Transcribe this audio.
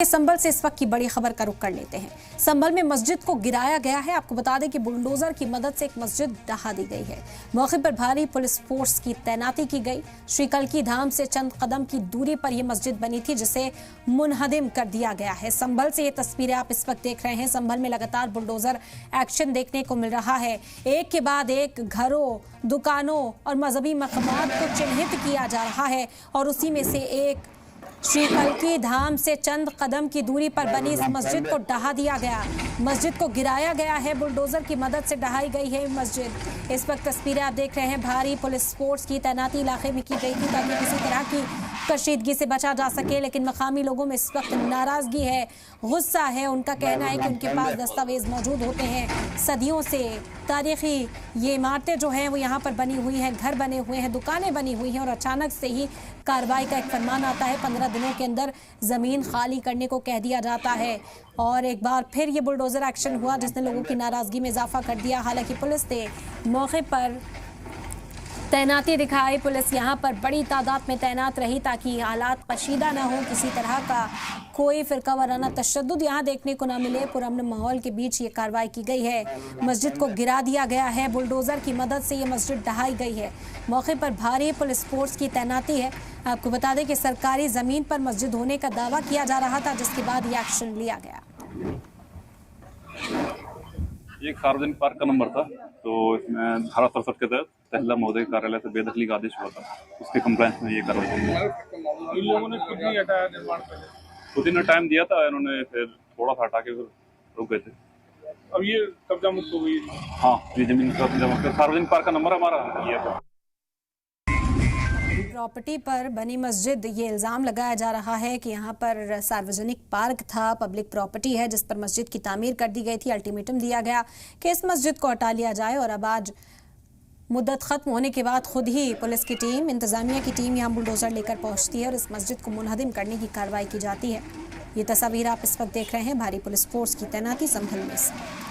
संभल से इस वक्त की बड़ी खबर का रुख कर लेते हैं। संभल में मस्जिद को गिराया गया है। आपको बता दें कि बुलडोजर की मदद से एक मस्जिद ढहा दी गई है। मौके पर भारी पुलिस फोर्स की तैनाती की गई। श्री कल्की धाम से चंद कदम की दूरी पर यह मस्जिद बनी थी, जिसे मुनहदिम कर दिया गया है। संभल से ये तस्वीरें आप इस वक्त देख रहे हैं। संभल में लगातार बुलडोजर एक्शन देखने को मिल रहा है। एक के बाद एक घरों, दुकानों और मजहबी मकामात को चिन्हित किया जा रहा है और उसी में से एक श्री कल्की धाम से चंद कदम की दूरी पर बनी इस मस्जिद को ढहा दिया गया। मस्जिद को गिराया गया है। बुलडोजर की मदद से ढहाई गई है मस्जिद। इस वक्त तस्वीरें आप देख रहे हैं। भारी पुलिस फोर्स की तैनाती इलाके में की गई थी ताकि किसी तरह की कशीदगी से बचा जा सके, लेकिन मकामी लोगों में इस वक्त नाराजगी है, गुस्सा है। उनका कहना है कि उनके पास दस्तावेज मौजूद होते हैं। सदियों से तारीखी ये इमारतें जो हैं वो यहाँ पर बनी हुई हैं, घर बने हुए हैं, दुकानें बनी हुई हैं और अचानक से ही कार्रवाई का एक फरमान आता है। 15 दिनों के अंदर ज़मीन खाली करने को कह दिया जाता है और एक बार फिर ये बुलडोजर एक्शन हुआ जिसने लोगों की नाराज़गी में इजाफा कर दिया। हालांकि पुलिस ने मौके पर तैनाती दिखाई। पुलिस यहाँ पर बड़ी तादाद में तैनात रही ताकि हालात पशीदा ना हो, किसी तरह का कोई फिरका वाराना तशद्दुद यहाँ देखने को ना मिले। पुरअमन माहौल के बीच ये कार्रवाई की गई है। मस्जिद को गिरा दिया गया है। बुलडोजर की मदद से ये मस्जिद ढहाई गई है। मौके पर भारी पुलिस फोर्स की तैनाती है। आपको बता दें कि सरकारी ज़मीन पर मस्जिद होने का दावा किया जा रहा था, जिसके बाद ये एक्शन लिया गया। ये एक सार्वजनिक पार्क का नंबर था, तो इसमें धारा 67 के तहत तहसीलदार महोदय कार्यालय से बेदखली का आदेश हुआ था। उसके कंप्लायंस में ये कार्रवाई हुई है। इन लोगों ने खुद नहीं हटाया निर्माण पहले, खुद ही ने टाइम दिया था, इन्होंने फिर थोड़ा सा हटा के फिर रुक गए थे। अब ये कब्जा मुक्त हो गई। हाँ, ये जमीन का कब्जा मुक्त। सार्वजनिक पार्क का नंबर हमारा ये था। प्रॉपर्टी पर बनी मस्जिद, ये इल्ज़ाम लगाया जा रहा है कि यहाँ पर सार्वजनिक पार्क था, पब्लिक प्रॉपर्टी है जिस पर मस्जिद की तामीर कर दी गई थी। अल्टीमेटम दिया गया कि इस मस्जिद को हटा लिया जाए और अब आज मुद्दत ख़त्म होने के बाद खुद ही पुलिस की टीम, इंतज़ामिया की टीम यहाँ बुलडोज़र लेकर पहुँचती है और इस मस्जिद को मुनहदिम करने की कार्रवाई की जाती है। ये तस्वीर आप इस वक्त देख रहे हैं। भारी पुलिस फोर्स की तैनाती संभल में से।